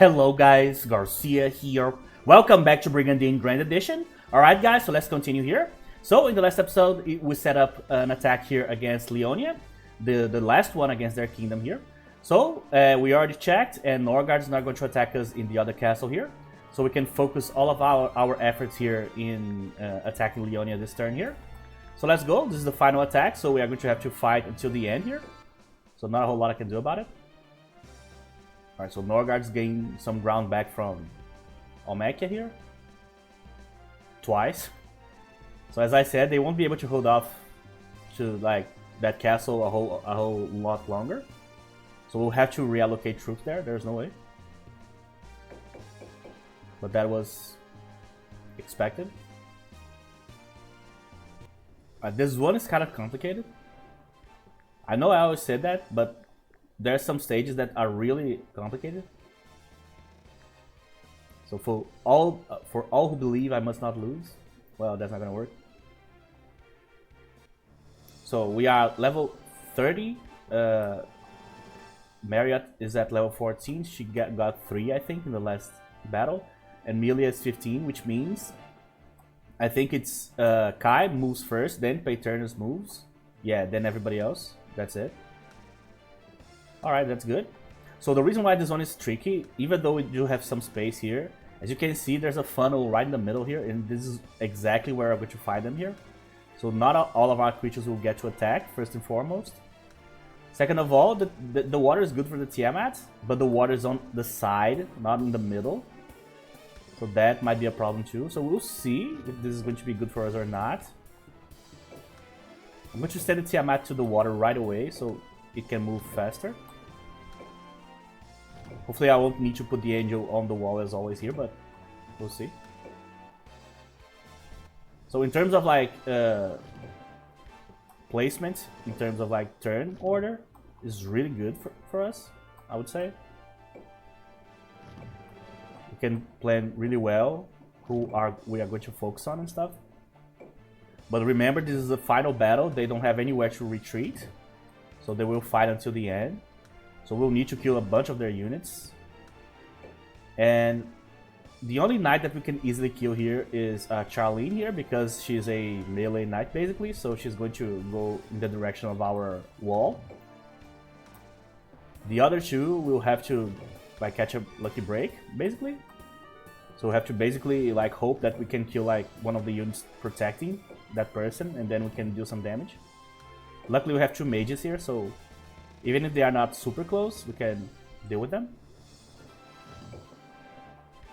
Hello guys, Garcia here. Welcome back to Brigandine Grand Edition. Alright guys, so let's continue here. So in the last episode, we set up an attack here against Leonia. The last one against their kingdom here. So we already checked and Norgard is not going to attack us in the other castle here. So we can focus all of our efforts here in attacking Leonia this turn here. So let's go, this is the final attack, so we are going to have to fight until the end here. So not a whole lot I can do about it. Alright, so Norgard's gained some ground back from Almekia here. Twice. So as I said, they won't be able to hold off to like that castle a whole lot longer. So we'll have to reallocate troops there, there's no way. But that was expected. This one is kind of complicated. I know I always said that, but there are some stages that are really complicated. So for all who believe I must not lose, well, that's not gonna work. So we are level 30. Marriott is at level 14. She got 3, I think, in the last battle, and Melia is 15, which means I think it's Kai moves first, then Paeternus moves. Yeah, then everybody else. That's it. Alright, that's good. So the reason why this one is tricky, even though we do have some space here, as you can see there's a funnel right in the middle here, and this is exactly where I'm going to find them here. So not all of our creatures will get to attack, first and foremost. Second of all, the water is good for the Tiamat, but the water is on the side, not in the middle. So that might be a problem too. So we'll see if this is going to be good for us or not. I'm going to send the Tiamat to the water right away so it can move faster. Hopefully I won't need to put the angel on the wall as always here, but we'll see. So in terms of like placement, in terms of like turn order, is really good for us, I would say. We can plan really well who we are going to focus on and stuff. But remember, this is the final battle, they don't have anywhere to retreat. So they will fight until the end. So we'll need to kill a bunch of their units. And the only knight that we can easily kill here is Caerleon here, because she's a melee knight basically. So she's going to go in the direction of our wall. The other two will have to like catch a lucky break basically. So we have to basically like hope that we can kill like one of the units protecting that person, and then we can do some damage. Luckily we have 2 mages here, so even if they are not super close, we can deal with them.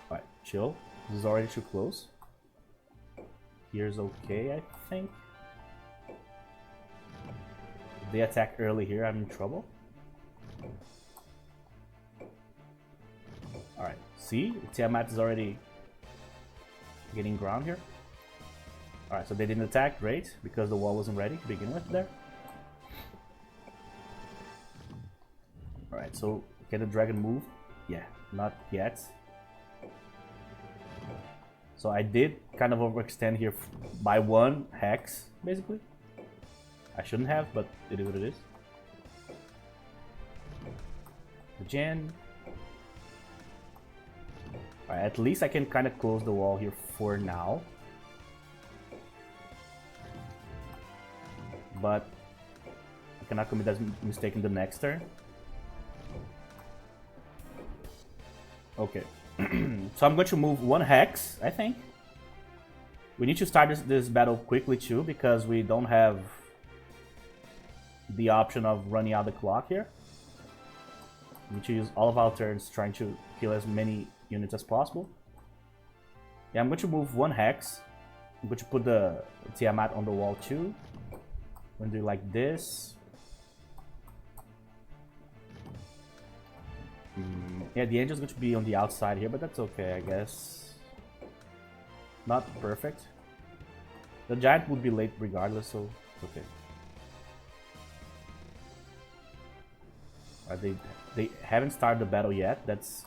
Alright, chill. This is already too close. Here's okay, I think. If they attack early here, I'm in trouble. Alright, see? Tiamat is already getting ground here. Alright, so they didn't attack, great, because the wall wasn't ready to begin with there. Alright, so can the dragon move? Yeah, not yet. So I did kind of overextend here by 1 hex, basically. I shouldn't have, but it is what it is. The gen. Alright, at least I can kind of close the wall here for now. But I cannot commit that mistake in the next turn. Okay, so I'm going to move 1 hex, I think. We need to start this battle quickly too, because we don't have the option of running out the clock here. We need to use all of our turns trying to kill as many units as possible. Yeah, I'm going to move 1 hex. I'm going to put the Tiamat on the wall too. I'm going to do like this. Yeah, the angel's going to be on the outside here, but that's okay, I guess. Not perfect. The giant would be late regardless, so it's okay. They haven't started the battle yet, that's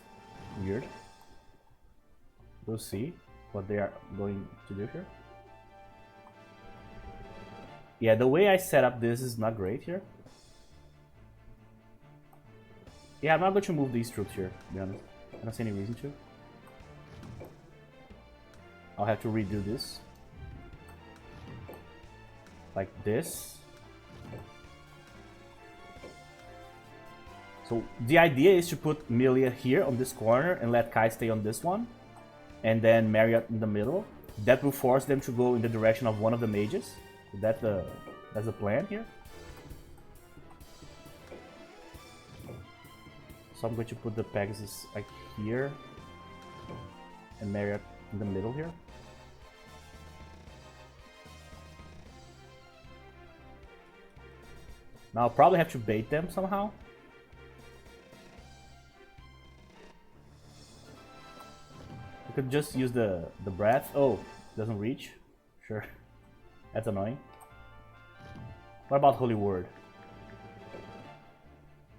weird. We'll see what they are going to do here. Yeah, the way I set up this is not great here. Yeah, I'm not going to move these troops here, to be honest. I don't see any reason to. I'll have to redo this. Like this. So the idea is to put Milia here on this corner and let Kai stay on this one. And then Marriott in the middle. That will force them to go in the direction of one of the mages. So that's the plan here. So I'm going to put the Pegasus like here. And Marriott in the middle here. Now I'll probably have to bait them somehow. I could just use the breath. Oh, doesn't reach. Sure. That's annoying. What about Holy Word?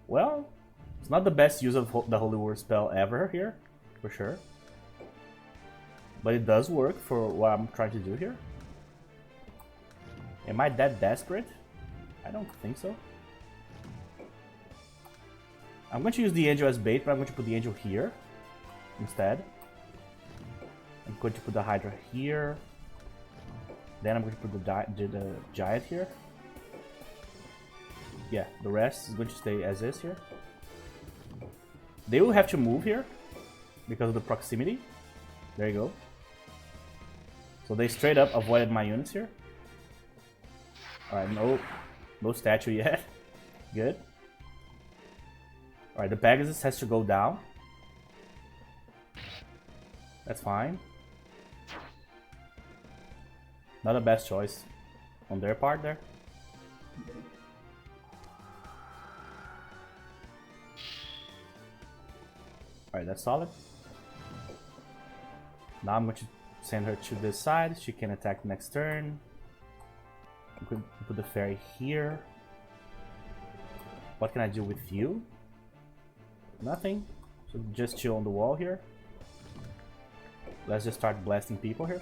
Well, it's not the best use of the Holy Word spell ever here, for sure. But it does work for what I'm trying to do here. Am I that desperate? I don't think so. I'm going to use the angel as bait, but I'm going to put the angel here instead. I'm going to put the Hydra here. Then I'm going to put the giant here. Yeah, the rest is going to stay as is here. They will have to move here because of the proximity. There you go. So they straight up avoided my units here. Alright, no statue yet. Good. Alright, the Pegasus has to go down. That's fine. Not the best choice on their part there. Alright, that's solid. Now I'm going to send her to this side. She can attack next turn. I'm going to put the fairy here. What can I do with you? Nothing. So just chill on the wall here. Let's just start blasting people here.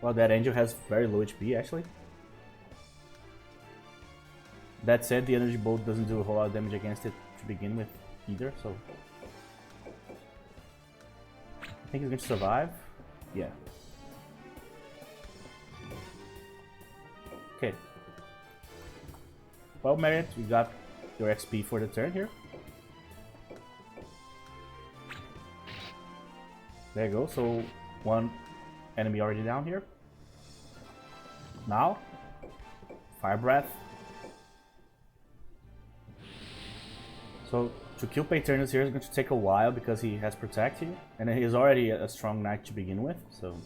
Well, that angel has very low HP actually. That said, the energy bolt doesn't do a whole lot of damage against it to begin with either, so I think he's going to survive. Yeah. Okay. Well, Marriott, you got your XP for the turn here. There you go, so one enemy already down here. Now, Fire Breath. So, to kill Paternus here is going to take a while because he has Protect here. And he is already a strong knight to begin with, so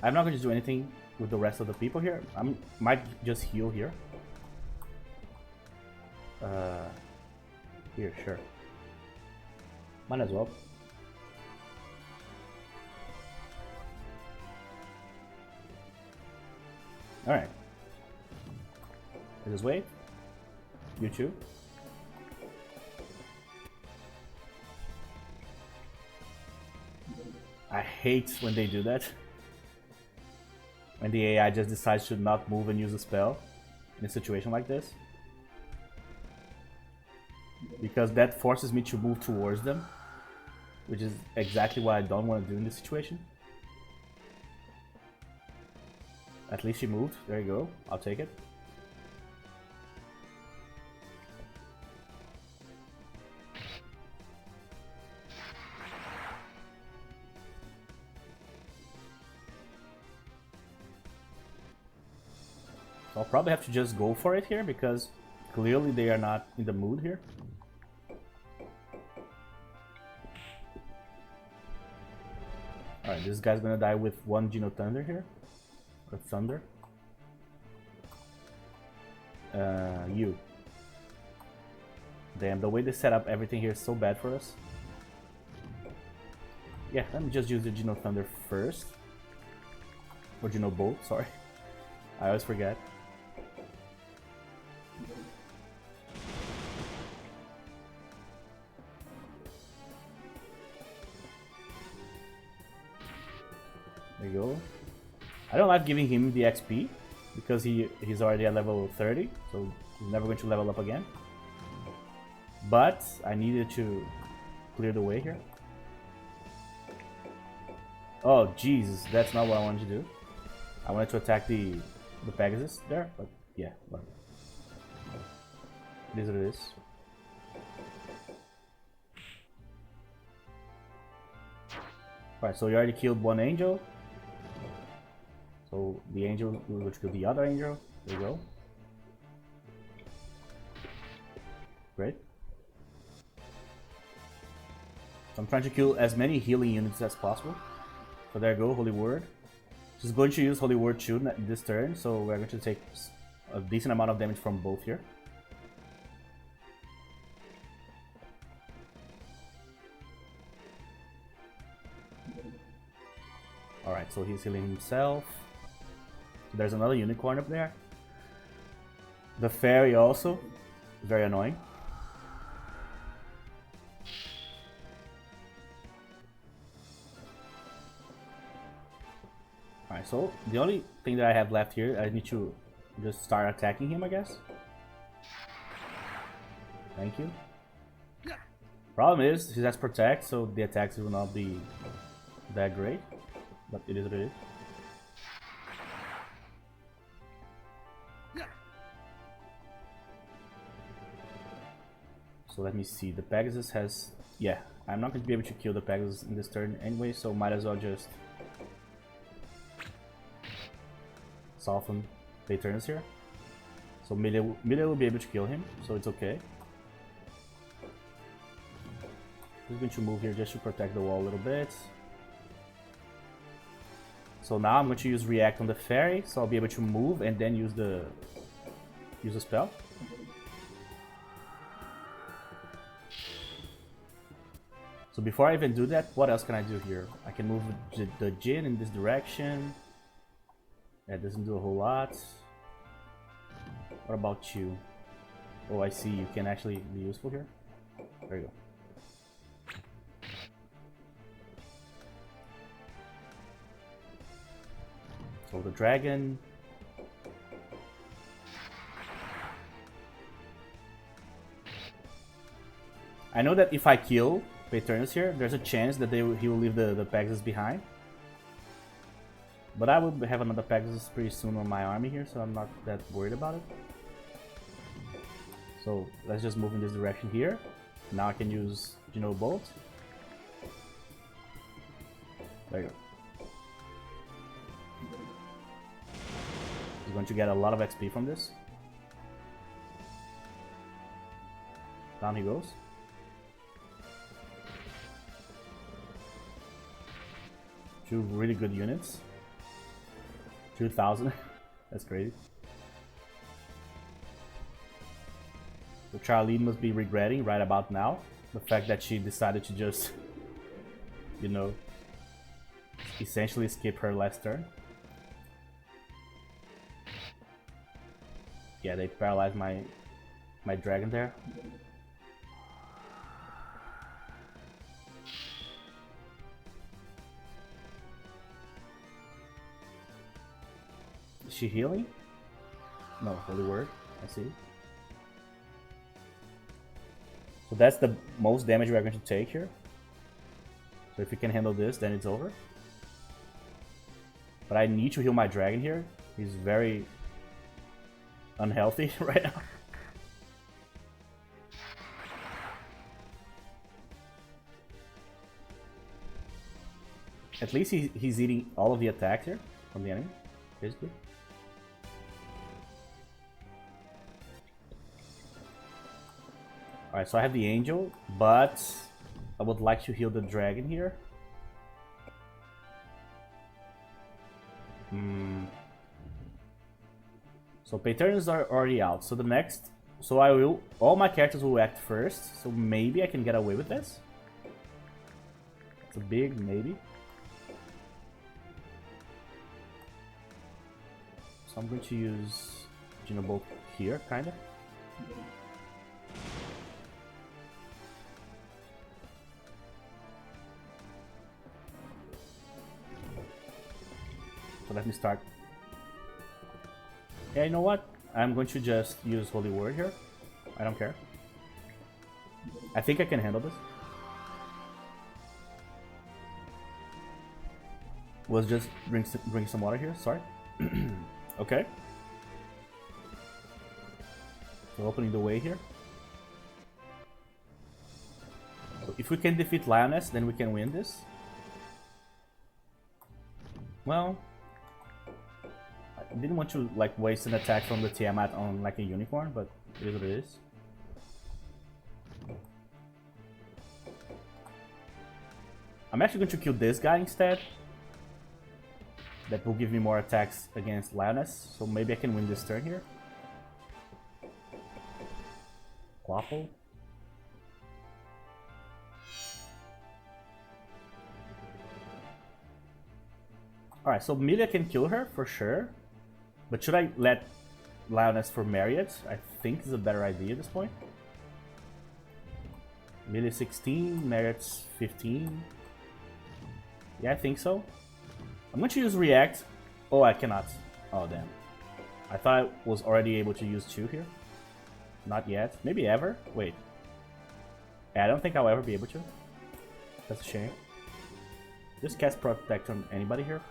I'm not going to do anything with the rest of the people here. I might just heal here. Here, sure. Might as well. Alright. Just wait. You too. I hate when they do that. When the AI just decides to not move and use a spell in a situation like this. Because that forces me to move towards them. Which is exactly what I don't want to do in this situation. At least she moved. There you go. I'll take it. So I'll probably have to just go for it here because clearly they are not in the mood here. Alright, this guy's gonna die with one Geno Thunder here. Or Thunder. You. Damn, the way they set up everything here is so bad for us. Yeah, let me just use the Geno Thunder first. Or Geno Bolt, sorry. I always forget. There you go. I don't like giving him the XP because he's already at level 30, so He's never going to level up again. But I needed to clear the way here. Oh, Jesus, that's not what I wanted to do. I wanted to attack the Pegasus there, but yeah, but it is what it is. Alright, so you already killed one angel. So the angel will kill the other angel. There you go. Great. So I'm trying to kill as many healing units as possible. So there you go, Holy Word. She's going to use Holy Word too this turn, so we're going to take a decent amount of damage from both here. Alright, so he's healing himself. So there's another unicorn up there. The fairy also, very annoying. Alright, so the only thing that I have left here, I need to just start attacking him, I guess. Thank you. Problem is, he has Protect, so the attacks will not be that great. But it is what it is. So let me see, the Pegasus has... Yeah, I'm not going to be able to kill the Pegasus in this turn anyway, so might as well just... soften the turns here. So melee will be able to kill him, so it's okay. Just going to move here just to protect the wall a little bit. So now I'm going to use React on the fairy, so I'll be able to move and then use the spell. So before I even do that, what else can I do here? I can move the Jinn in this direction. That doesn't do a whole lot. What about you? Oh, I see, you can actually be useful here. There you go. So the dragon. I know that if I kill Paternus here, there's a chance that he will leave the Pegasus behind. But I will have another Pegasus pretty soon on my army here, so I'm not that worried about it. So let's just move in this direction here. Now I can use Bolt. There you go. He's going to get a lot of XP from this. Down he goes. Two really good units. 2,000. That's crazy. So Caerleon must be regretting right about now the fact that she decided to just, essentially skip her last turn. Yeah, they paralyzed my dragon there. Is she healing? No, Holy Word. I see. So that's the most damage we're going to take here. So if we can handle this, then it's over. But I need to heal my dragon here. He's very unhealthy right now. At least he's eating all of the attacks here from the enemy, basically. Alright, so I have the angel, but I would like to heal the dragon here. So Paternus are already out. So the next, all my characters will act first. So maybe I can get away with this. It's a big maybe. So I'm going to use Bolt here, kinda. So let me start. Yeah, you know what? I'm going to just use Holy Word here. I don't care. I think I can handle this. Was just drink some water here. Sorry. Okay. So opening the way here. So if we can defeat Lioness, then we can win this. Well, I didn't want to like waste an attack from the Tiamat on like a unicorn, but it is what it is. I'm actually going to kill this guy instead. That will give me more attacks against Lioness, so maybe I can win this turn here. Quapple. Alright, so Melia can kill her for sure. But should I let Lioness for Marriott? I think is a better idea at this point. Melia 16, Marriott's 15. Yeah, I think so. I'm going to use React. Oh, I cannot. Oh, damn. I thought I was already able to use 2 here. Not yet. Maybe ever. Wait. Yeah, I don't think I'll ever be able to. That's a shame. Just cast Protect on anybody here.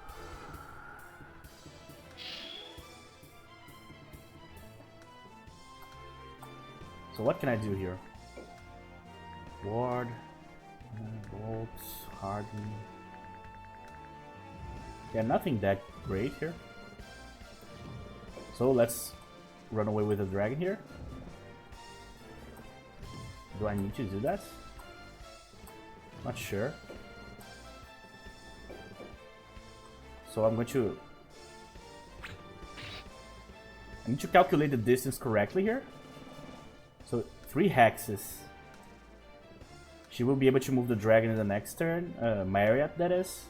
So what can I do here? Ward, bolts, harden. Yeah, nothing that great here. So let's run away with the dragon here. Do I need to do that? Not sure. So I need to calculate the distance correctly here. So 3 hexes. She will be able to move the dragon in the next turn. Marriott, that is.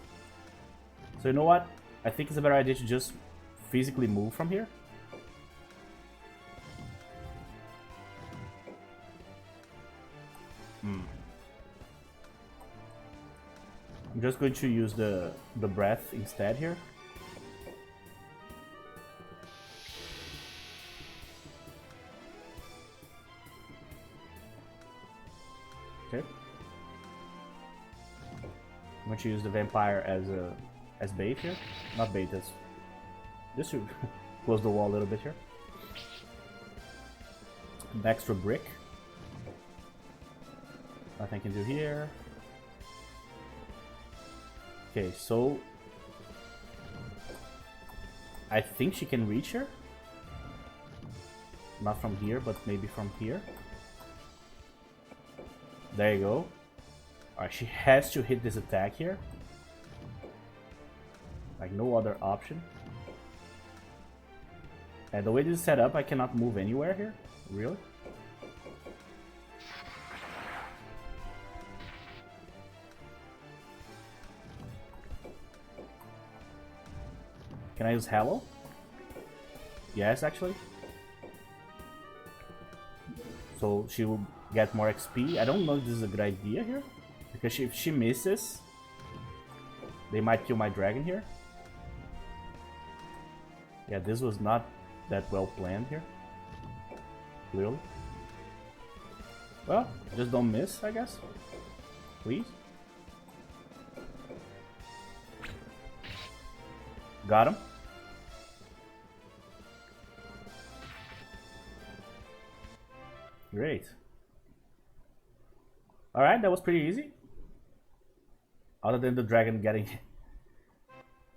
So you know what? I think it's a better idea to just physically move from here. I'm just going to use the breath instead here. Okay. I'm going to use the vampire as bait here. Not bait, as just to close the wall a little bit here. An extra brick. Nothing I can do here. Okay, so I think she can reach her. Not from here, but maybe from here. There you go. Alright, she has to hit this attack here. Like no other option. And the way this is set up, I cannot move anywhere here. Really? Can I use Hallow? Yes, actually. So she will get more XP. I don't know if this is a good idea here. Because if she misses, they might kill my dragon here. Yeah, this was not that well planned here. Clearly. Well, just don't miss, I guess. Please. Got him. Great. Alright, that was pretty easy. Other than the dragon getting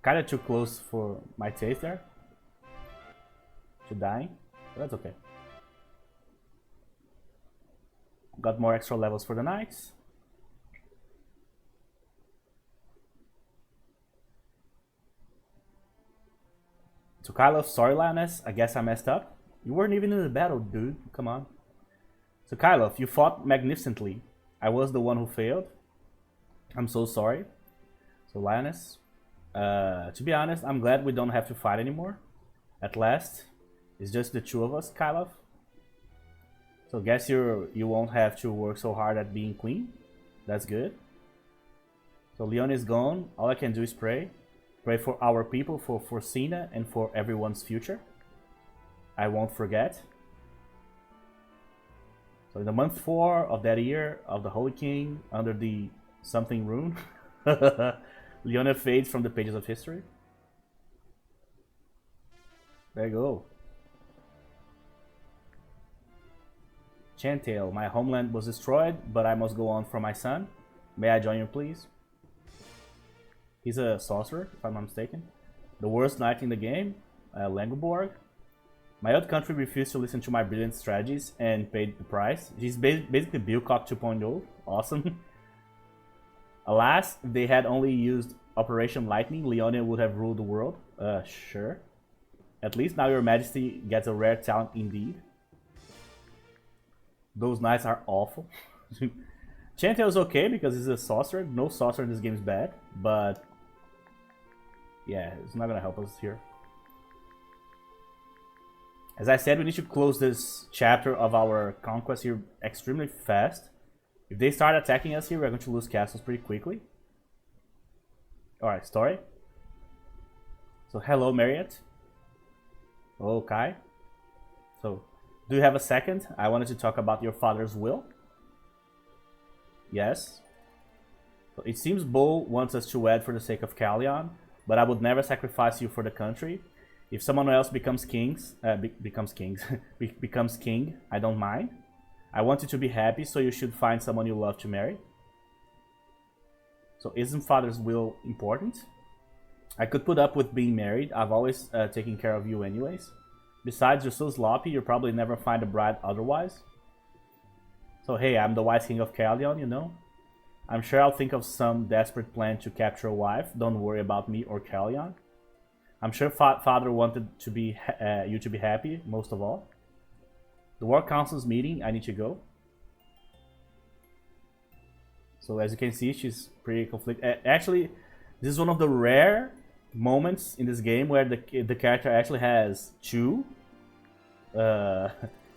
kind of too close for my taste there. To dying. But that's okay. Got more extra levels for the knights. So Kylo, sorry Lioness, I guess I messed up. You weren't even in the battle, dude. Come on. So Kylo, you fought magnificently. I was the one who failed. I'm so sorry. So Lioness, to be honest, I'm glad we don't have to fight anymore. At last, it's just the 2 of us, Kylo. So guess you won't have to work so hard at being queen. That's good. So Leonia is gone. All I can do is pray. Pray for our people, for Cena, and for everyone's future. I won't forget. So in the month 4 of that year of the Holy King, under the something rune, Leonia fades from the pages of history. There you go. Chantail, my homeland was destroyed, but I must go on for my son. May I join you, please? He's a sorcerer, if I'm not mistaken. The worst knight in the game, Langeborg. My old country refused to listen to my brilliant strategies and paid the price. He's basically Bilcock 2.0. Awesome. Alas, if they had only used Operation Lightning, Leonia would have ruled the world. Sure. At least now your majesty gets a rare talent indeed. Those knights are awful. Chantail is okay because he's a sorcerer. No sorcerer in this game is bad, but yeah, it's not gonna help us here. As I said, we need to close this chapter of our conquest here extremely fast. If they start attacking us here, we're going to lose castles pretty quickly. Alright, story. So, hello, Marriott. Oh, Kai. So, do you have a second? I wanted to talk about your father's will. Yes. So it seems Bo wants us to wed for the sake of Caerleon, but I would never sacrifice you for the country. If someone else becomes king, I don't mind. I want you to be happy, so you should find someone you love to marry. So isn't father's will important? I could put up with being married. I've always taken care of you anyways. Besides, you're so sloppy, you'll probably never find a bride otherwise. So hey, I'm the wise king of Caerleon, you know? I'm sure I'll think of some desperate plan to capture a wife. Don't worry about me or Caerleon. I'm sure father wanted to be you to be happy, most of all. The War Council's meeting, I need to go. So as you can see, she's pretty conflicted. Actually, this is one of the rare moments in this game where the character actually has two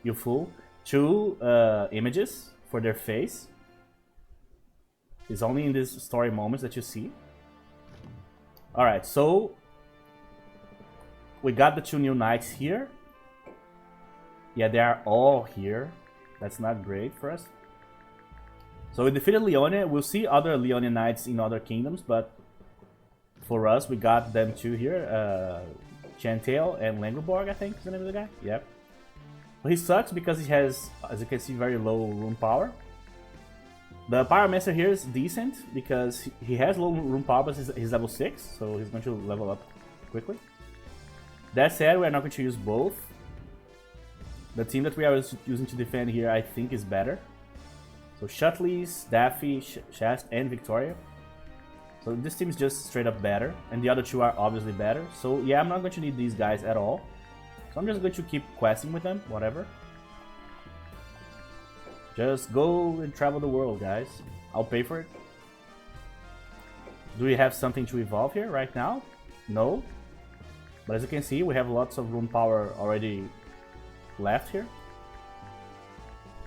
you fool, two images for their face. It's only in these story moments that you see. Alright, so we got the two new knights here. Yeah, they are all here. That's not great for us. So we defeated Leonia. We'll see other Leonia knights in other kingdoms, but for us, we got them two here. Chantail and Langerborg, I think is the name of the guy. Yep. Well, he sucks because he has, as you can see, very low rune power. The Pyromancer here is decent because he has low rune power, but he's level 6, so he's going to level up quickly. That said, we're not going to use both. The team that we are using to defend here, I think, is better. So Shutley's, Daffy, Shast, and Victoria. So this team is just straight up better, and the other two are obviously better. So yeah, I'm not going to need these guys at all. So I'm just going to keep questing with them, whatever. Just go and travel the world, guys. I'll pay for it. Do we have something to evolve here right now? No. But as you can see, we have lots of rune power already left here.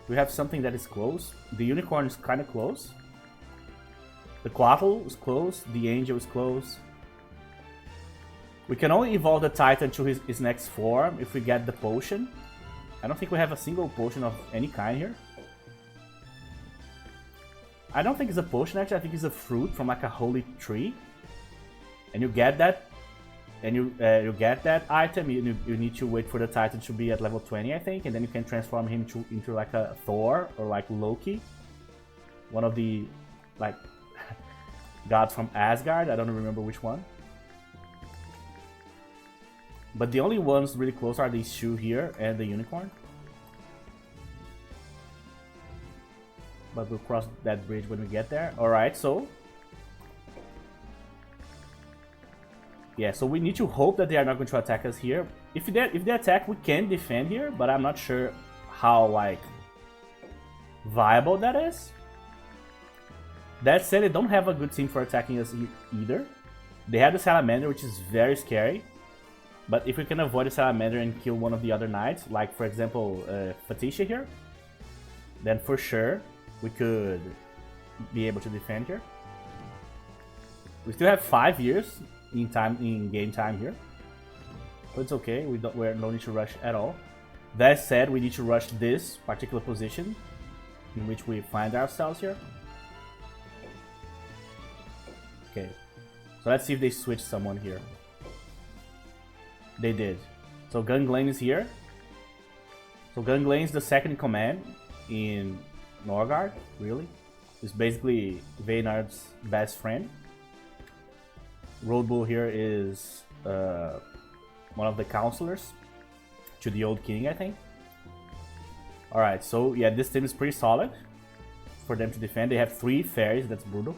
We have something that is close. The unicorn is kind of close. The Quattle is close. The angel is close. We can only evolve the Titan to his next form if we get the potion. I don't think we have a single potion of any kind here. I don't think it's a potion actually, I think it's a fruit from like a holy tree. And you get that, and you get that item, you need to wait for the Titan to be at level 20 I think, and then you can transform him into like a Thor or like Loki. One of the like gods from Asgard, I don't remember which one. But the only ones really close are these two here and the unicorn. But we'll cross that bridge when we get there. Alright, so yeah, so we need to hope that they are not going to attack us here. If they attack, we can defend here, but I'm not sure how like viable that is. That said, they don't have a good team for attacking us either. They have the Salamander, which is very scary. But if we can avoid the Salamander and kill one of the other knights, like for example Fatisha here, then for sure we could be able to defend here. We still have 5 years in game time here, so it's okay. We don't need to rush at all. That said, we need to rush this particular position in which we find ourselves here. Okay, so let's see if they switch someone here. They did. So Ganglain is here. So Ganglain is the second in command in Norgard, really. He's basically Vaynard's best friend. Roadbull here is one of the counselors to the old king, I think. Alright, so yeah, this team is pretty solid for them to defend. They have 3 fairies, that's brutal.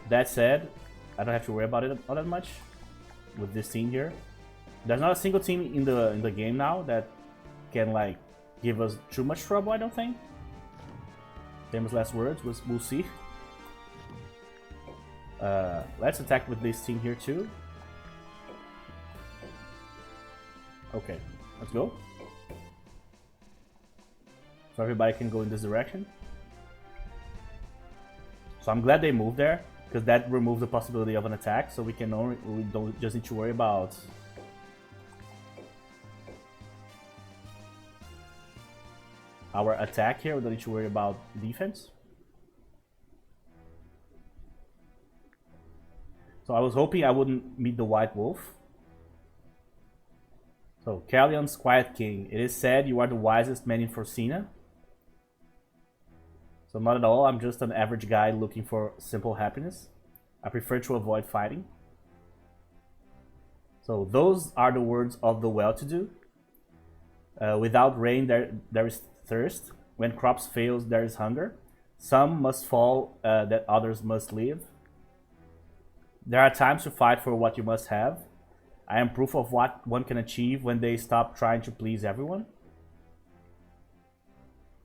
That said, I don't have to worry about it all that much with this team here. There's not a single team in the game now that can like give us too much trouble, I don't think. Famous last words, we'll see. Let's attack with this team here too. Okay, let's go. So everybody can go in this direction. So I'm glad they moved there, because that removes the possibility of an attack. So we don't just need to worry about our attack here. We don't need to worry about defense. So I was hoping I wouldn't meet the White Wolf. So, Caerleon's Quiet King. It is said you are the wisest man in Forsina. So not at all, I'm just an average guy looking for simple happiness. I prefer to avoid fighting. So those are the words of the well-to-do. Without rain there is thirst. When crops fail there is hunger. Some must fall that others must live. There are times to fight for what you must have. I am proof of what one can achieve when they stop trying to please everyone.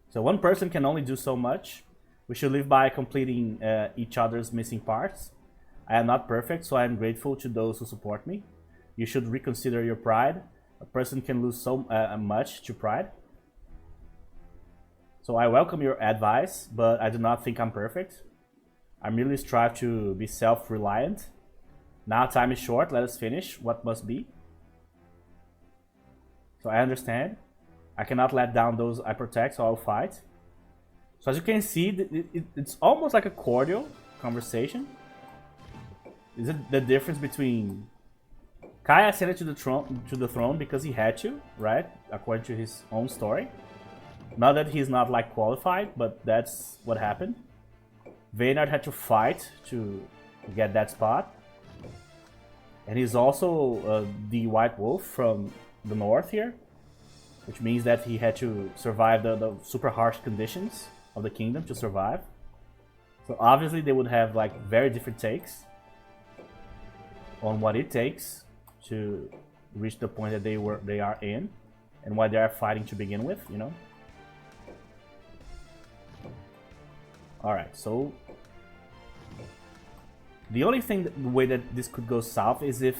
So one person can only do so much. We should live by completing each other's missing parts. I am not perfect, so I am grateful to those who support me. You should reconsider your pride. A person can lose so much to pride. So I welcome your advice, but I do not think I'm perfect. I merely strive to be self-reliant. Now time is short, let us finish what must be. So I understand. I cannot let down those I protect, so I'll fight. So as you can see, it's almost like a cordial conversation. Is it the difference between Kai ascended to the throne because he had to, right? According to his own story. Not that he's not like qualified, but that's what happened. Vaynard had to fight to get that spot. And he's also the White Wolf from the north here, which means that he had to survive the super harsh conditions of the kingdom to survive. So obviously they would have like very different takes on what it takes to reach the point that they are in and why they are fighting to begin with, you know. Alright, so the only thing the way that this could go south is if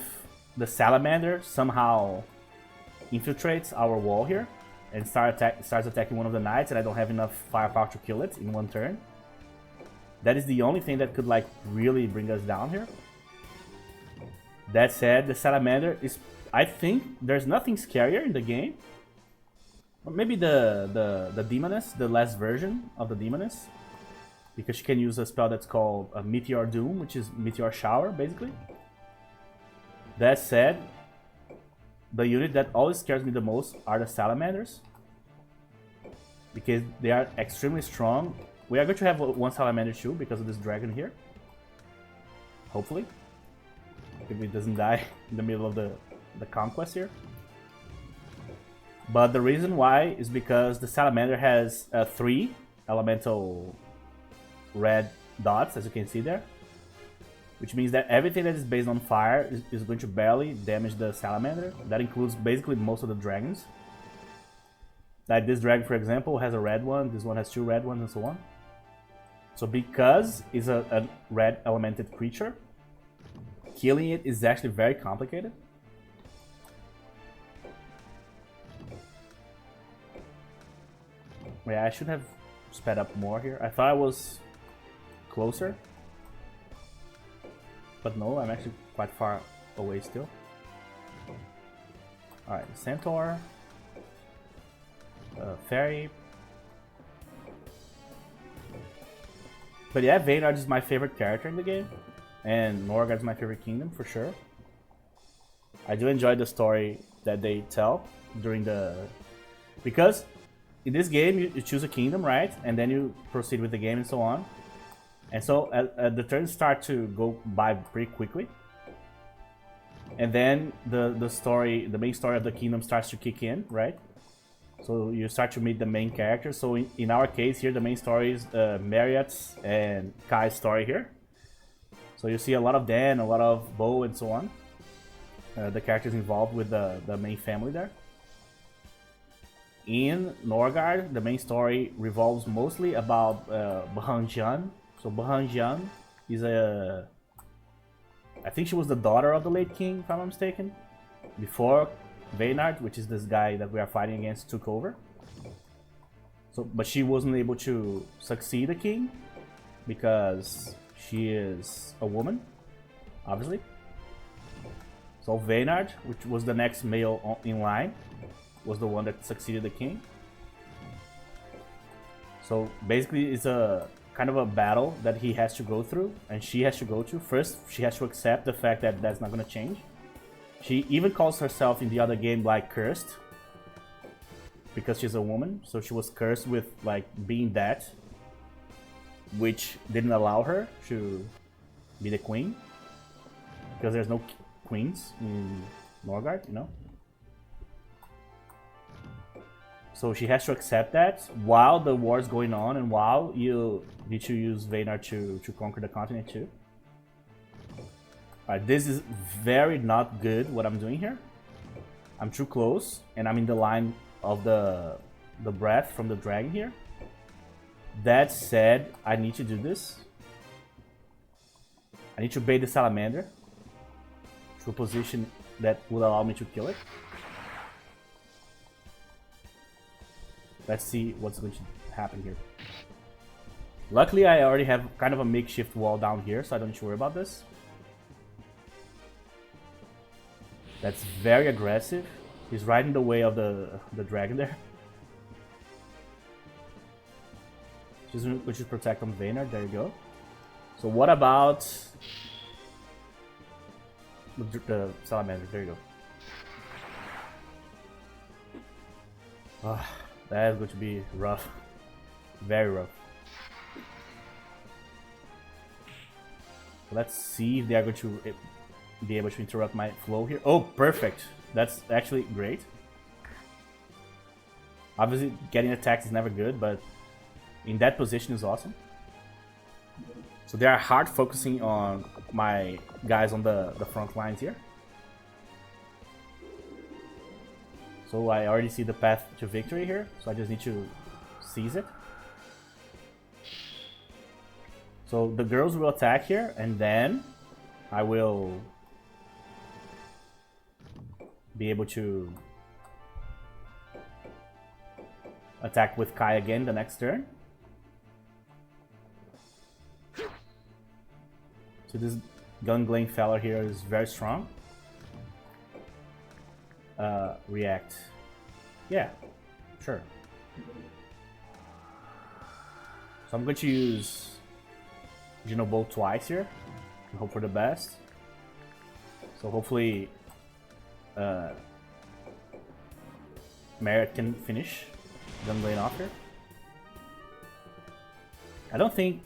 the Salamander somehow infiltrates our wall here and starts attacking one of the knights and I don't have enough firepower to kill it in one turn. That is the only thing that could like really bring us down here. That said, the Salamander is, I think there's nothing scarier in the game. Or maybe the Demoness, the last version of the Demoness. Because she can use a spell that's called a Meteor Doom, which is Meteor Shower, basically. That said, the unit that always scares me the most are the Salamanders. Because they are extremely strong. We are going to have one Salamander too, because of this dragon here. Hopefully. If it doesn't die in the middle of the conquest here. But the reason why is because the Salamander has 3 elemental red dots, as you can see there, which means that everything that is based on fire is going to barely damage the Salamander. That includes basically most of the dragons. Like this dragon, for example, has a red one, this one has 2 red ones, and so on. So because it's a red elemented creature, killing it is actually very complicated. Yeah, I should have sped up more here. I thought I was closer, but no, I'm actually quite far away still. Alright, Centaur. Fairy. But yeah, Vaynard is my favorite character in the game. And Norgard is my favorite kingdom, for sure. I do enjoy the story that they tell during the... Because in this game, you choose a kingdom, right? And then you proceed with the game and so on. And so the turns start to go by pretty quickly. And then the main story of the kingdom starts to kick in, right? So you start to meet the main characters. So in our case here, the main story is Marriott's and Kai's story here. So you see a lot of Dan, a lot of Bo, and so on. The characters involved with the main family there. In Norgard, the main story revolves mostly about Brigandine. So Brigandine is I think she was the daughter of the late king, if I'm not mistaken. Before Vaynard, which is this guy that we are fighting against, took over. So, but she wasn't able to succeed the king because she is a woman, obviously. So Vaynard, which was the next male in line, was the one that succeeded the king. So basically it's a kind of a battle that he has to go through and she has to go to. First, she has to accept the fact that that's not going to change. She even calls herself in the other game like cursed because she's a woman. So she was cursed with like being that, which didn't allow her to be the queen because there's no queens in Norgard, you know. So she has to accept that while the war is going on and while you need to use Vaynard to conquer the continent too. Alright, this is very not good what I'm doing here. I'm too close and I'm in the line of the breath from the dragon here. That said, I need to do this. I need to bait the Salamander to a position that will allow me to kill it. Let's see what's going to happen here. Luckily, I already have kind of a makeshift wall down here, so I don't need to worry about this. That's very aggressive. He's right in the way of the dragon there. Which is protect on Vaynard. There you go. So what about the Salamander? There you go. That is going to be rough. Very rough. Let's see if they are going to be able to interrupt my flow here. Oh, perfect. That's actually great. Obviously, getting attacked is never good, but in that position is awesome. So they are hard focusing on my guys on the front lines here. So I already see the path to victory here, so I just need to seize it. So the girls will attack here, and then I will be able to attack with Kai again the next turn. So this gun-gling fella here is very strong. React. Yeah, sure. So I'm going to use Bolt twice here and hope for the best. So hopefully Merritt can finish gun-gling off here. I don't think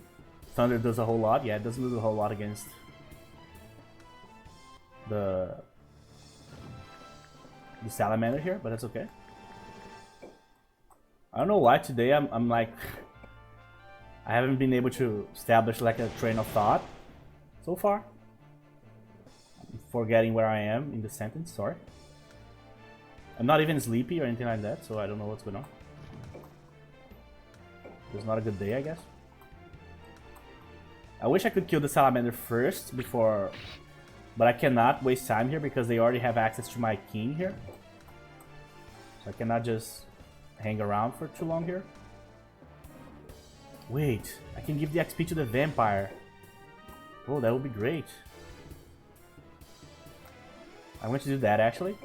Thunder does a whole lot. Yeah, it doesn't do a whole lot against the Salamander here, but that's okay. I don't know why today I'm like I haven't been able to establish like a train of thought so far. I'm forgetting where I am in the sentence, sorry. I'm not even sleepy or anything like that, so I don't know what's going on. It's not a good day, I guess. I wish I could kill the Salamander first before, but I cannot waste time here because they already have access to my king here. So I cannot just hang around for too long here. Wait, I can give the XP to the vampire. Oh, that would be great. I'm going to do that actually.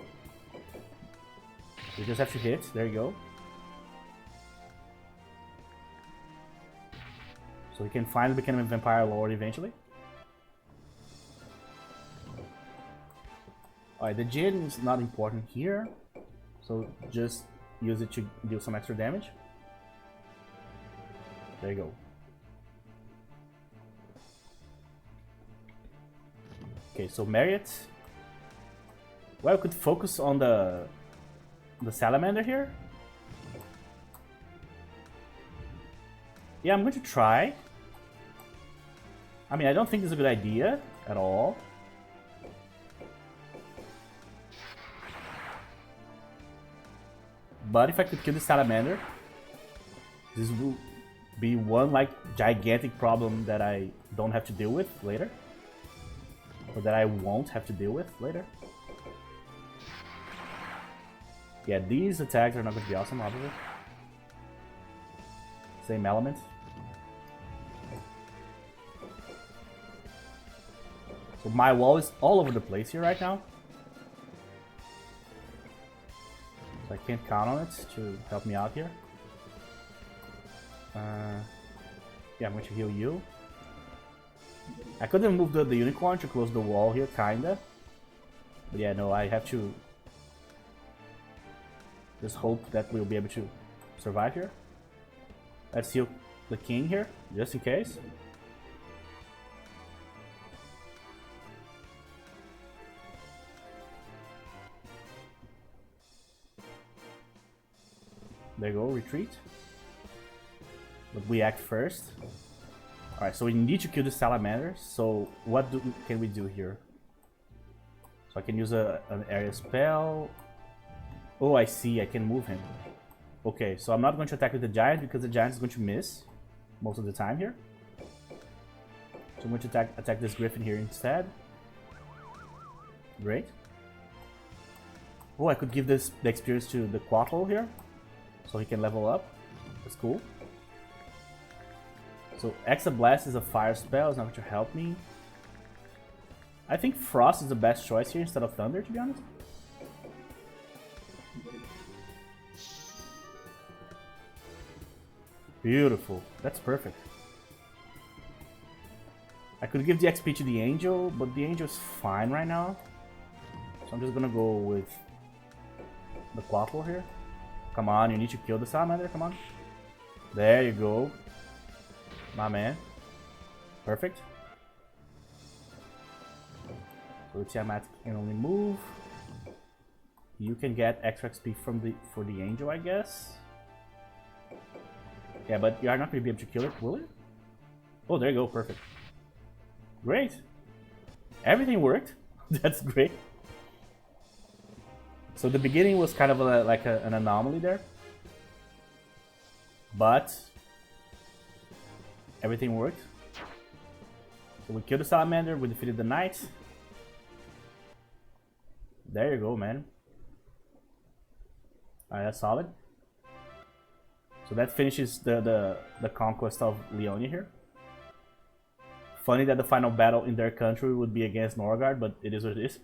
You just have to hit, there you go. So he can finally become a vampire lord eventually. Alright, the Jin is not important here. So just use it to deal some extra damage. There you go. Okay, so Marriott. Well, we could focus on the Salamander here. Yeah, I'm going to try. I mean, I don't think this is a good idea at all. But if I could kill the Salamander, this will be one like gigantic problem that I don't have to deal with later. Or that I won't have to deal with later. Yeah, these attacks are not going to be awesome, obviously. Same element. So my wall is all over the place here right now. So I can't count on it to help me out here. Yeah, I'm going to heal you. I could have moved the unicorn to close the wall here, kinda. But yeah, no, I have to just hope that we'll be able to survive here. Let's heal the king here, just in case. There you go, retreat. But we act first. Alright, so we need to kill the Salamander. So what can we do here? So I can use an area spell. Oh, I see, I can move him. Okay, so I'm not going to attack with the giant because the giant is going to miss most of the time here. So I'm going to attack this griffin here instead. Great. Oh, I could give the experience to the Quaffle here, so he can level up. That's cool. So Exablast is a fire spell, it's not going to help me. I think Frost is the best choice here instead of Thunder, to be honest. Beautiful, that's perfect. I could give the XP to the Angel, but the Angel is fine right now. So I'm just gonna go with the Quaffle here. Come on, you need to kill the Salamander, come on. There you go. My man. Perfect. So the Tiamat can only move. You can get extra XP for the Angel, I guess. Yeah, but you are not going to be able to kill it, will it? Oh, there you go, perfect. Great. Everything worked. That's great. So the beginning was kind of an anomaly there. But everything worked. So we killed the Salamander, we defeated the Knight. There you go, man. Alright, that's solid. So that finishes the conquest of Leonia here. Funny that the final battle in their country would be against Norgard, but it is what it is.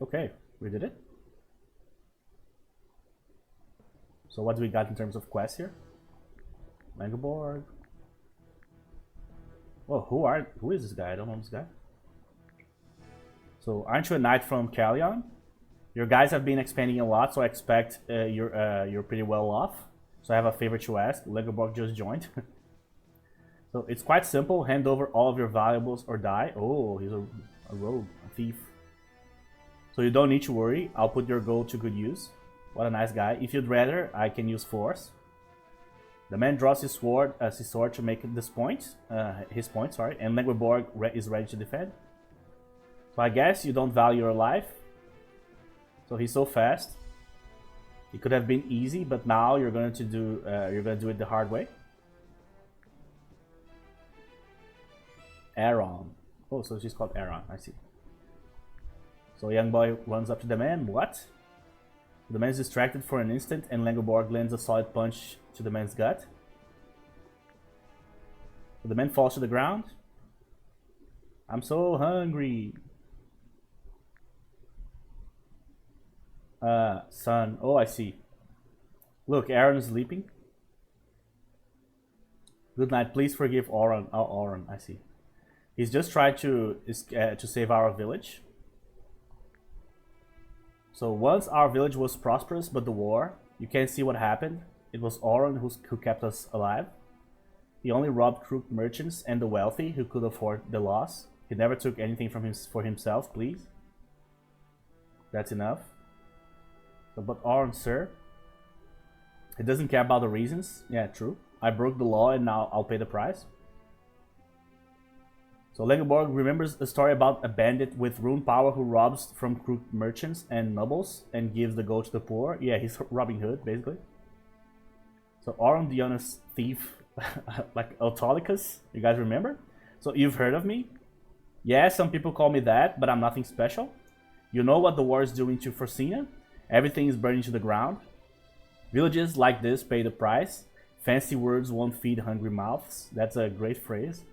Okay, we did it. So what do we got in terms of quests here? Langeborg. Well, who is this guy? I don't know this guy. So aren't you a knight from Caerleon? Your guys have been expanding a lot, so I expect you're pretty well off. So I have a favor to ask. Langeborg just joined. So it's quite simple. Hand over all of your valuables or die. Oh, he's a rogue, a thief. So you don't need to worry. I'll put your gold to good use. What a nice guy. If you'd rather, I can use force. The man draws his sword to make this point, his point, sorry, and Langeborg is ready to defend. So I guess you don't value your life. So he's so fast. It could have been easy, but now you're going to do it the hard way. Aaron. Oh, so she's called Aaron. I see. So young boy runs up to the man. What? The man is distracted for an instant, and Langeborg lands a solid punch to the man's gut. So the man falls to the ground. I'm so hungry. Son. Oh, I see. Look, Aaron is sleeping. Good night. Please forgive Oran. Oh, Oran, I see. He's just trying to save our village. So once our village was prosperous, but the war, you can't see what happened. It was Oran who kept us alive. He only robbed crooked merchants and the wealthy who could afford the loss. He never took anything for himself, please. That's enough. So, but Oran, sir, he doesn't care about the reasons. Yeah, true. I broke the law and now I'll pay the price. So Lengeborg remembers a story about a bandit with rune power who robs from crooked merchants and nobles and gives the gold to the poor. Yeah, he's Robin Hood, basically. So Oran the honest thief, like Autolycus, you guys remember? So you've heard of me? Yeah, some people call me that, but I'm nothing special. You know what the war is doing to Forsina? Everything is burning to the ground. Villages like this pay the price. Fancy words won't feed hungry mouths. That's a great phrase.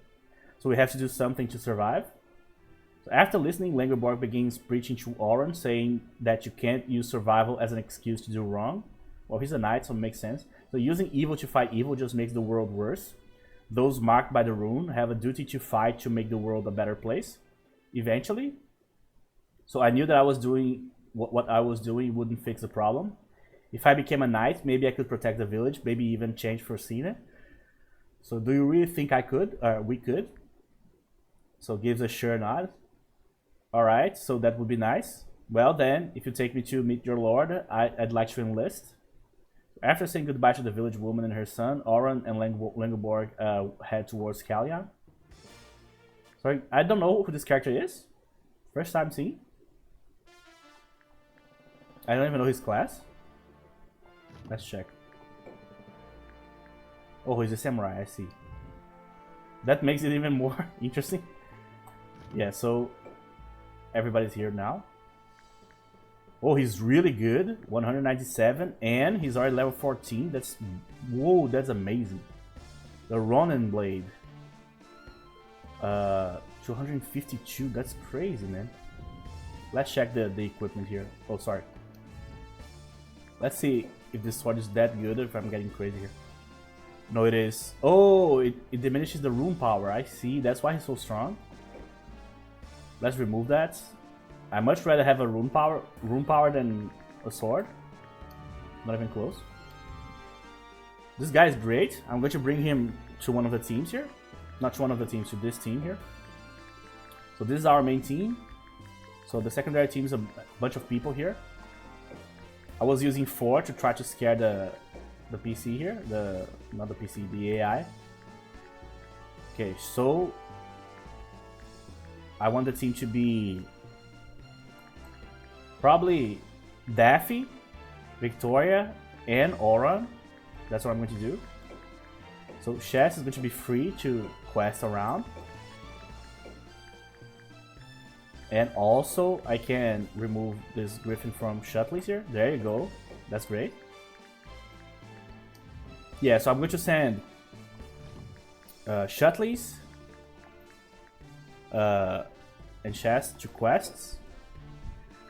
So we have to do something to survive. So after listening, Lengeborg begins preaching to Oran, saying that you can't use survival as an excuse to do wrong. Well, he's a knight, so it makes sense. So using evil to fight evil just makes the world worse. Those marked by the rune have a duty to fight to make the world a better place. Eventually. So I knew that I was doing what I was doing wouldn't fix the problem. If I became a knight, maybe I could protect the village, maybe even change Forsina. So do you really think I could? We could? So gives a sure nod. Alright, so that would be nice. Well then, if you take me to meet your lord, I'd like to enlist. After saying goodbye to the village woman and her son, Oran and Lengeborg head towards Caerleon. So I don't know who this character is. First time seeing. I don't even know his class. Let's check. Oh, he's a samurai, I see. That makes it even more interesting. Yeah, so everybody's here now. Oh, he's really good. 197, and he's already level 14. That's, whoa, that's amazing. The Ronin blade. 252, that's crazy, man. Let's check the equipment here. Oh, sorry. Let's see if this sword is that good or if I'm getting crazy here. No, it is. Oh, it diminishes the rune power. I see. That's why he's so strong. Let's remove that. I much rather have a rune power than a sword. Not even close. This guy is great. I'm going to bring him to one of the teams here. Not to one of the teams, to this team here. So this is our main team. So the secondary team is a bunch of people here. I was using 4 to try to scare the PC here. Not the PC, the AI. Okay, so I want the team to be probably Daffy, Victoria, and Oran. That's what I'm going to do. So Chess is going to be free to quest around. And also, I can remove this Griffin from Shutley's here. There you go. That's great. Yeah, so I'm going to send Shutley's and Chess to quests.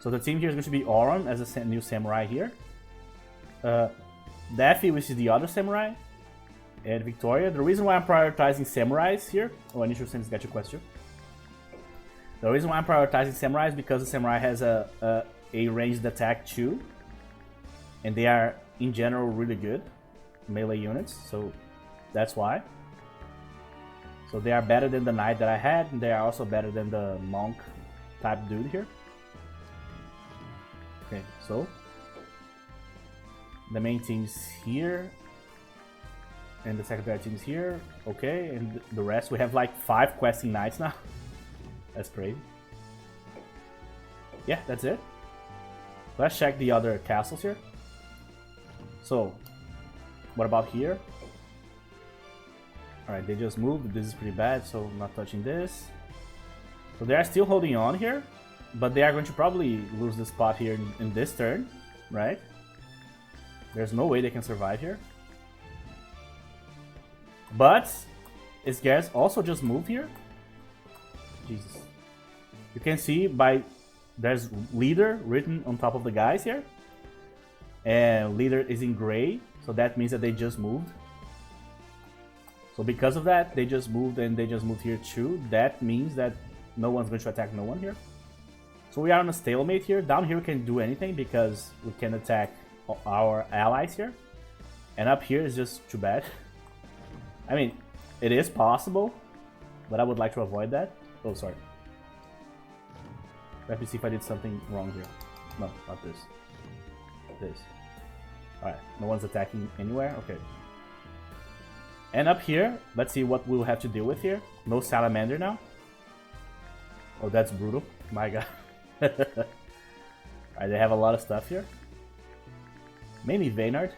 So the team here is going to be Oran as a new samurai here. Daffy, which is the other samurai. And Victoria. The reason why I'm prioritizing samurais here... Oh, I need to send this guy to quest too. The reason why I'm prioritizing samurai is because the samurai has a ranged attack too. And they are, in general, really good melee units. So that's why. So they are better than the knight that I had. And they are also better than the monk type dude here. Okay, so the main team's here. And the secondary team's here. Okay, and the rest, we have like 5 questing knights now. That's crazy. Yeah, that's it. Let's check the other castles here. So, what about here? Alright, they just moved. This is pretty bad, so I'm not touching this. So they are still holding on here, but they are going to probably lose the spot here in this turn, right? There's no way they can survive here. But Isgars also just moved here. Jesus. You can see there's leader written on top of the guys here. And leader is in gray, So that means that they just moved. So because of that, they just moved and they just moved here too. That means that no one's going to attack no one here. So we are on a stalemate here. Down here we can do anything because we can attack our allies here. And up here is just too bad. I mean, it is possible, but I would like to avoid that. Oh, sorry. Let me see if I did something wrong here. No, not this. This. Alright, no one's attacking anywhere? Okay. And up here, let's see what we'll have to deal with here. No Salamander now. Oh, that's brutal. My god. Alright, they have a lot of stuff here. Mainly Vaynard.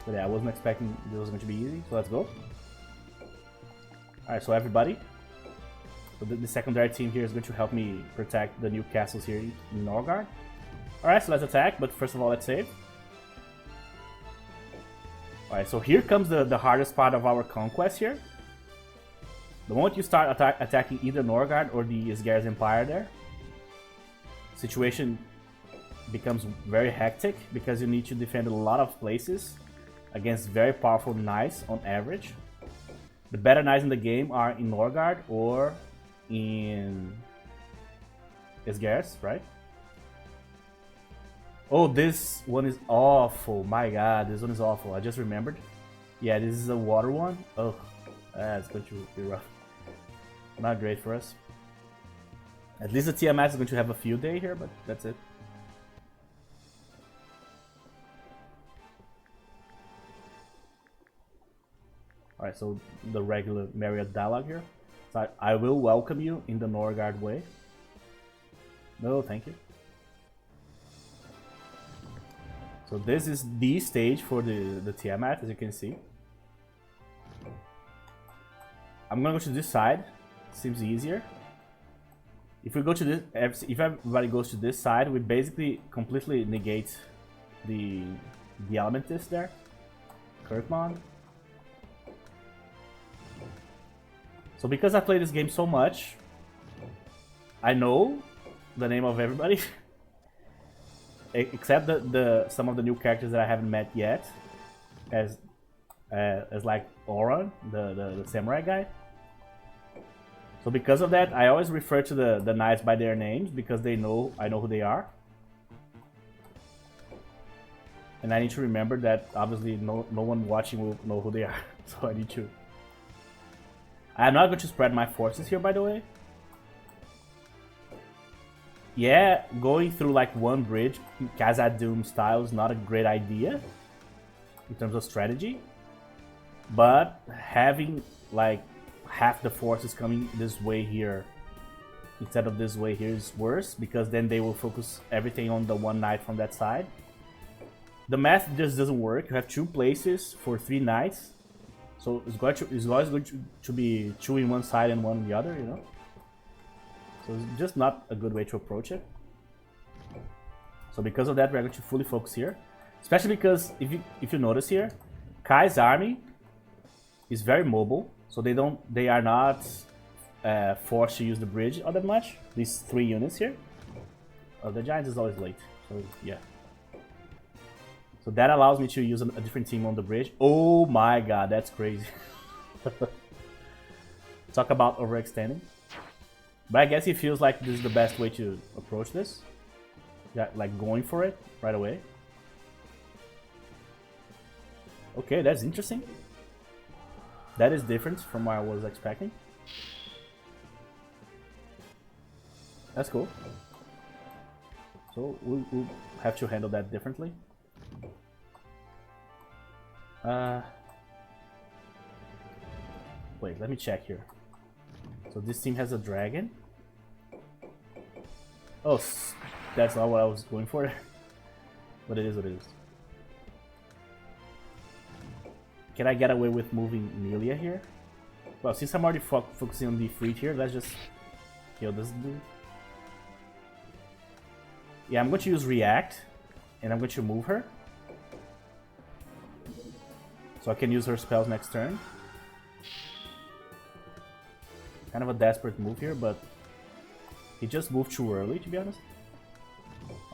But yeah, I wasn't expecting this was going to be easy, so let's go. Alright, so everybody. So the secondary team here is going to help me protect the new castles here in Norgard. Alright, so let's attack, but first of all, let's save. Alright, so here comes the hardest part of our conquest here. The moment you start attacking either Norgard or the Isgair's Empire there, situation becomes very hectic because you need to defend a lot of places against very powerful knights on average. The better knights in the game are in Norgard or in Isgair's, right? Oh, this one is awful. My god, this one is awful. I just remembered. Yeah, this is a water one. Oh, that's going to be rough. Not great for us. At least the Tiamat is going to have a field day here, but that's it. Alright, so the regular Marriott dialogue here. So I will welcome you in the Norgard way. No, thank you. So this is the stage for the Tiamat, as you can see. I'm gonna go to this side. Seems easier. If we go to this, if everybody goes to this side, we basically completely negate the Elementis there. Kirkmon. So because I play this game so much, I know the name of everybody. Except some of the new characters that I haven't met yet, as like Oran, the samurai guy. So because of that, I always refer to the knights by their names because I know who they are. And I need to remember that obviously no one watching will know who they are. So I need to. I'm not going to spread my forces here, by the way. Yeah, going through like one bridge, Khazad-dûm style is not a great idea in terms of strategy. But having like half the forces coming this way here instead of this way here is worse because then they will focus everything on the one knight from that side. The math just doesn't work. You have 2 places for 3 knights. So it's always going to be 2 in one side and 1 in the other, you know? So it's just not a good way to approach it. So because of that, we're going to fully focus here. Especially because if you notice here, Kai's army is very mobile, so they are not forced to use the bridge all that much. These 3 units here. Oh, the giant is always late, so yeah. So that allows me to use a different team on the bridge. Oh my god, that's crazy. Talk about overextending. But I guess he feels like this is the best way to approach this. Yeah, like going for it right away. Okay, that's interesting. That is different from what I was expecting. That's cool. So we'll have to handle that differently. Wait, let me check here. So this team has a dragon. Oh, that's not what I was going for. But it is what it is. Can I get away with moving Melia here? Well, since I'm already focusing on the fleet here, let's just kill this dude. Yeah, I'm going to use React, and I'm going to move her. So I can use her spells next turn. Kind of a desperate move here, but he just moved too early, to be honest.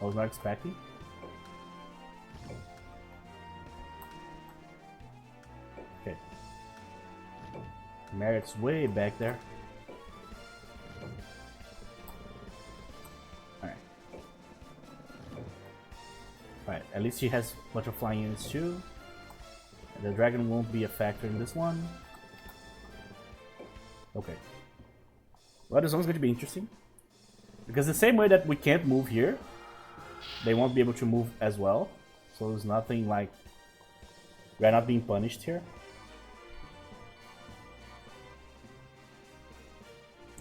I was not expecting. Okay. Merit's way back there. Alright. Alright, at least she has a bunch of flying units too. The dragon won't be a factor in this one. Okay. Well, this one's going to be interesting. Because the same way that we can't move here, they won't be able to move as well. So there's nothing like... we're not being punished here.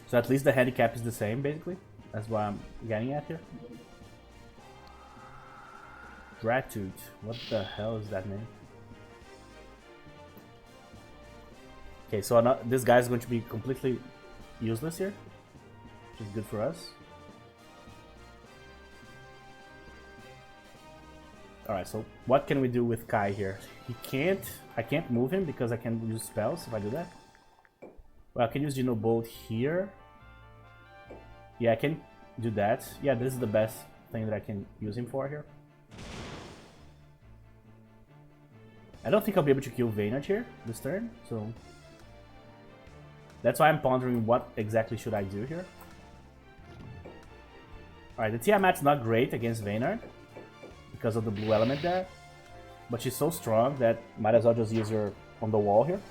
So at least the handicap is the same, basically. That's what I'm getting at here. Gratitude. What the hell is that name? Okay, so this guy's going to be completely useless here, which is good for us. Alright, so what can we do with Kai here? I can't move him because I can use spells if I do that. Well, I can use Geno Bolt here. Yeah, I can do that. Yeah, this is the best thing that I can use him for here. I don't think I'll be able to kill Vaynard here this turn, so... that's why I'm pondering what exactly should I do here. Alright, the Tiamat's not great against Vaynard because of the blue element there, but she's so strong that might as well just use her on the wall here.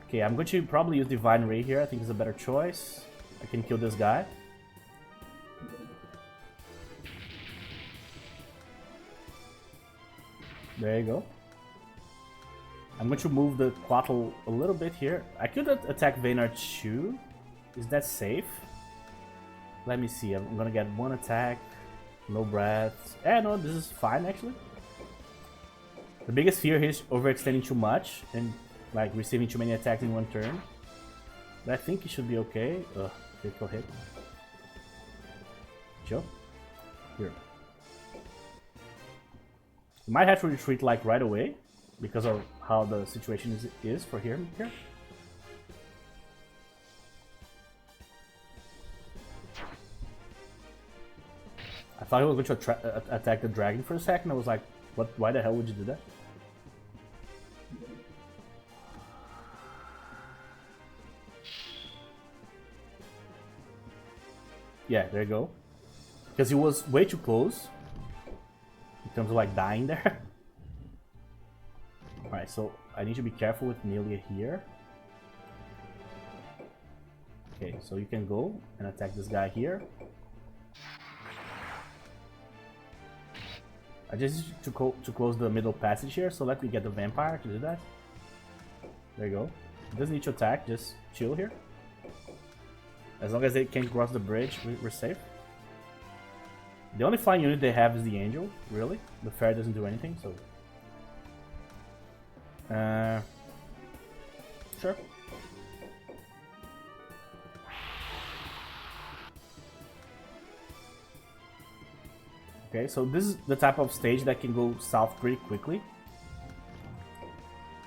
Okay, I'm going to probably use Divine Ray here. I think it's a better choice. I can kill this guy. There you go. I'm going to move the Quattle a little bit here. I could attack Vaynard too. Is that safe? Let me see. I'm going to get one attack. No breaths. No, this is fine actually. The biggest fear here is overextending too much and like receiving too many attacks in one turn. But I think it should be okay. Ugh, critical hit. Chill. Here. You might have to retreat like right away because of how the situation is for him here. I thought he was going to attack the dragon for a second. I was like, what? Why the hell would you do that? Yeah, there you go. Because he was way too close in terms of like dying there. Alright, so I need to be careful with Nelia here. Okay, so you can go and attack this guy here. I just need to close the middle passage here, so let me get the vampire to do that. There you go. He doesn't need to attack, just chill here. As long as they can't cross the bridge, we're safe. The only flying unit they have is the angel, really. The fair doesn't do anything, so... sure. Okay, so this is the type of stage that can go south pretty quickly.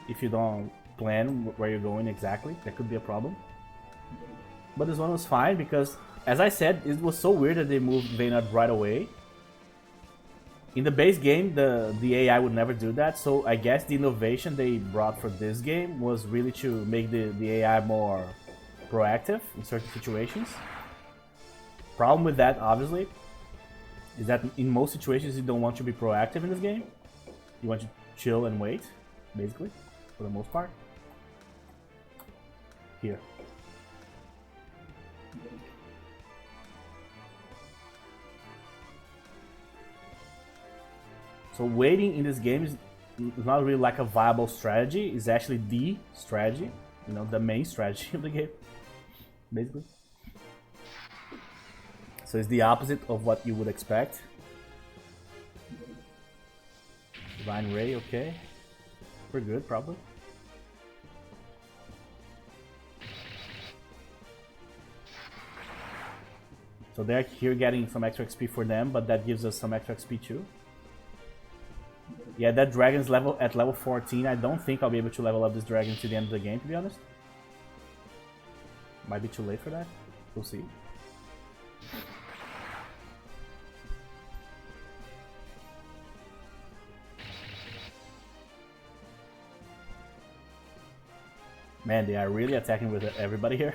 If you don't plan where you're going exactly, that could be a problem. But this one was fine because, as I said, it was so weird that they moved Vaynard right away. In the base game, the AI would never do that, so I guess the innovation they brought for this game was really to make the AI more proactive in certain situations. Problem with that, obviously, is that in most situations you don't want to be proactive in this game. You want to chill and wait, basically, for the most part. Here. So waiting in this game is not really like a viable strategy. It's actually the strategy, you know, the main strategy of the game, basically. So it's the opposite of what you would expect. Divine Ray, okay. We're good, probably. So they're here getting some extra XP for them, but that gives us some extra XP too. Yeah, that dragon's at level 14. I don't think I'll be able to level up this dragon to the end of the game, to be honest. Might be too late for that. We'll see. Man, they are really attacking with everybody here.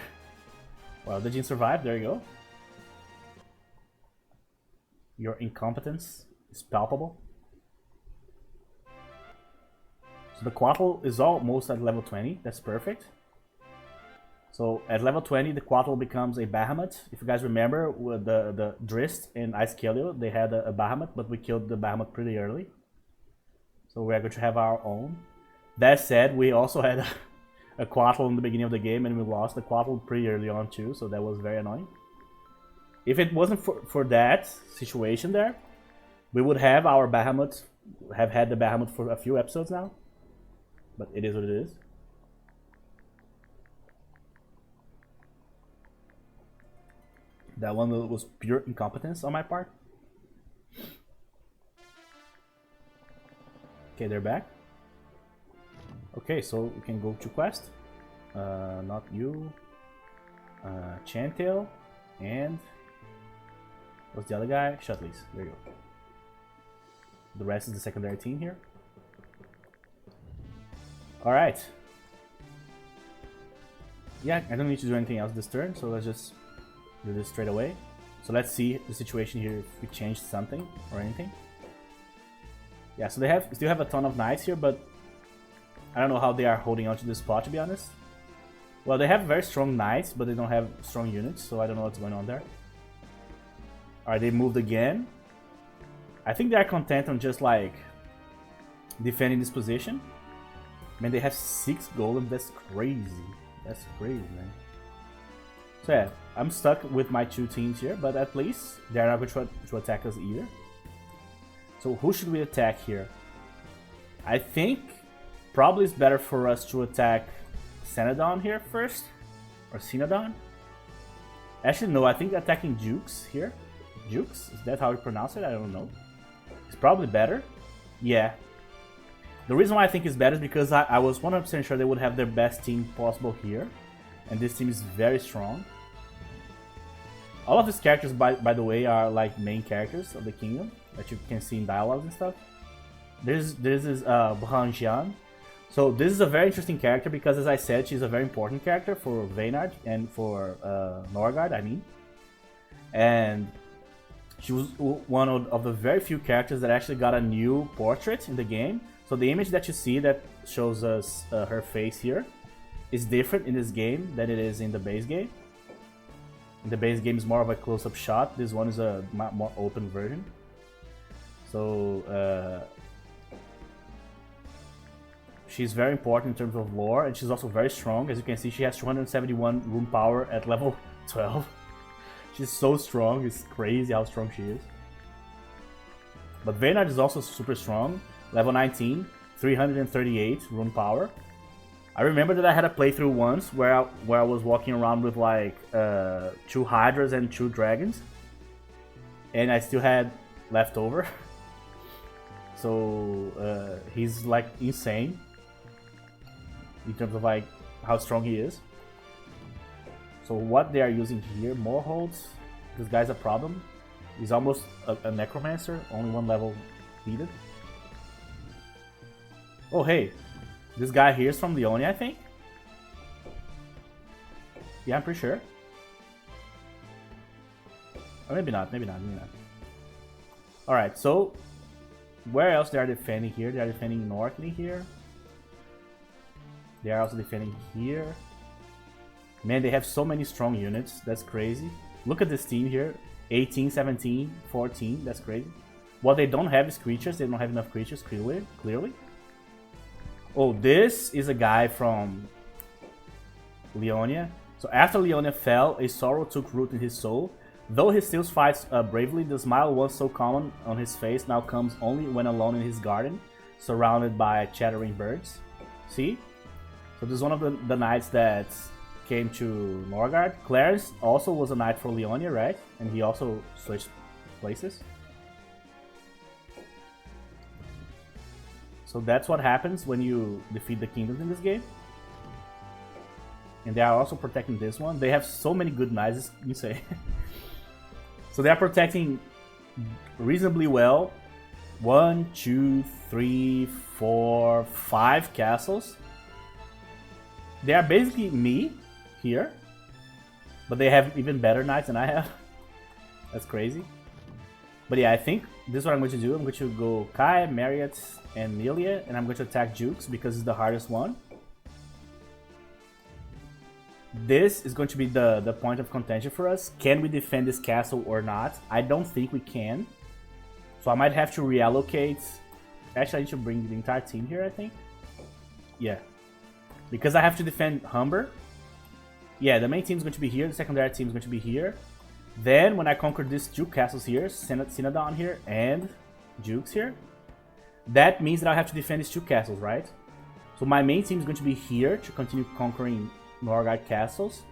Well, the Jin survived. There you go. Your incompetence is palpable. So the Quattle is almost at level 20. That's perfect. So at level 20, the Quattle becomes a Bahamut. If you guys remember, with the Drist and Ice Caerleon, they had a Bahamut, but we killed the Bahamut pretty early. So we're going to have our own. That said, we also had a Quattle in the beginning of the game, and we lost the Quattle pretty early on too, so that was very annoying. If it wasn't for that situation there, we would have our Bahamut, have had the Bahamut for a few episodes now. But it is what it is. That one was pure incompetence on my part. Okay, they're back. Okay, so we can go to quest. Not you. Chantail. And... what's the other guy? Shutleys. There you go. The rest is the secondary team here. Alright. Yeah, I don't need to do anything else this turn, so let's just do this straight away. So let's see the situation here, if we changed something or anything. Yeah, so they still have a ton of knights here, but I don't know how they are holding on to this spot, to be honest. Well, they have very strong knights, but they don't have strong units, so I don't know what's going on there. Alright, they moved again. I think they are content on just like defending this position. Man, they have 6 golems. That's crazy. That's crazy, man. So yeah, I'm stuck with my 2 teams here, but at least they're not going to attack us either. So who should we attack here? I think probably it's better for us to attack Xenodon here first, or Xenodon. Actually, no, I think attacking Jukes here. Jukes? Is that how you pronounce it? I don't know. It's probably better. Yeah. The reason why I think it's better is because I was 100% sure they would have their best team possible here. And this team is very strong. All of these characters, by the way, are like main characters of the kingdom that you can see in dialogues and stuff. This is Brigandine. So this is a very interesting character because, as I said, she's a very important character for Vaynard and for Norgard, I mean. And she was one of the very few characters that actually got a new portrait in the game. So the image that you see that shows us her face here is different in this game than it is in the base game. In the base game is more of a close-up shot. This one is a more open version. So she's very important in terms of lore, and she's also very strong. As you can see, she has 271 rune power at level 12. She's so strong. It's crazy how strong she is. But Vaynard is also super strong. Level 19, 338 rune power. I remember that I had a playthrough once where I was walking around with like 2 Hydras and 2 Dragons. And I still had left over. So he's like insane in terms of like how strong he is. So what they are using here, more holds. This guy's a problem. He's almost a necromancer, only 1 level needed. Oh hey, this guy here is from Leonia, I think. Yeah, I'm pretty sure. Or maybe not, maybe not, maybe not. Alright, so where else they are defending here? They are defending Northly here. They are also defending here. Man, they have so many strong units. That's crazy. Look at this team here. 18, 17, 14. That's crazy. What they don't have is creatures. They don't have enough creatures, clearly. Oh, this is a guy from Leonia. So after Leonia fell, a sorrow took root in his soul. Though he still fights bravely, the smile once so common on his face now comes only when alone in his garden, surrounded by chattering birds. See? So this is one of the knights that came to Norgard. Clarence also was a knight for Leonia, right? And he also switched places. So that's what happens when you defeat the kingdoms in this game. And they are also protecting this one. They have so many good knights, it's insane. So they are protecting reasonably well. 1, 2, 3, 4, 5 castles. They are basically me here, but they have even better knights than I have. That's crazy. But yeah, I think this is what I'm going to do. I'm going to go Kai, Marriott, and Melia, and I'm going to attack Jukes because it's the hardest one. This is going to be the point of contention for us. Can we defend this castle or not? I don't think we can. So I might have to reallocate. Actually, I need to bring the entire team here, I think. Yeah. Because I have to defend Humber. Yeah, the main team is going to be here. The secondary team is going to be here. Then, when I conquer these two castles here, Synodon here and Jukes here, that means that I have to defend these two castles, right? So my main team is going to be here to continue conquering Norgard castles.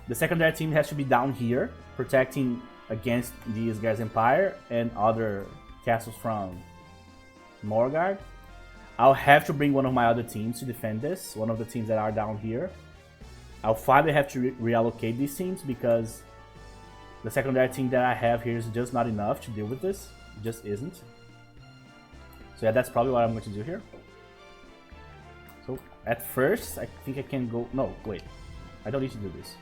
The secondary team has to be down here, protecting against the Isgar's Empire and other castles from Norgard. I'll have to bring one of my other teams to defend this, one of the teams that are down here. I'll finally have to reallocate these teams because the secondary team that I have here is just not enough to deal with this. It just isn't. So yeah, that's probably what I'm going to do here. So at first, I think I can go... No, wait. I don't need to do this.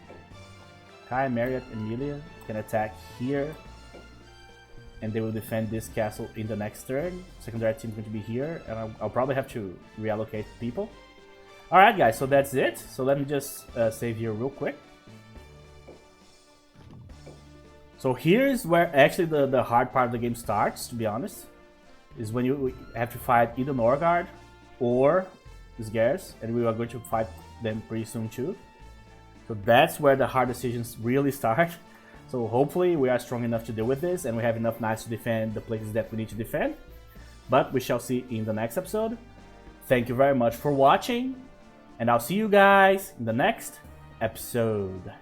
Kai, Marriott, and Melia can attack here. And they will defend this castle in the next turn. Secondary team is going to be here. And I'll probably have to reallocate people. Alright guys, so that's it. So let me just save here real quick. So here's where actually the hard part of the game starts, to be honest. Is when you have to fight either Norgard or Isgars, and we are going to fight them pretty soon too. So that's where the hard decisions really start. So hopefully we are strong enough to deal with this, and we have enough knights to defend the places that we need to defend. But we shall see in the next episode. Thank you very much for watching, and I'll see you guys in the next episode.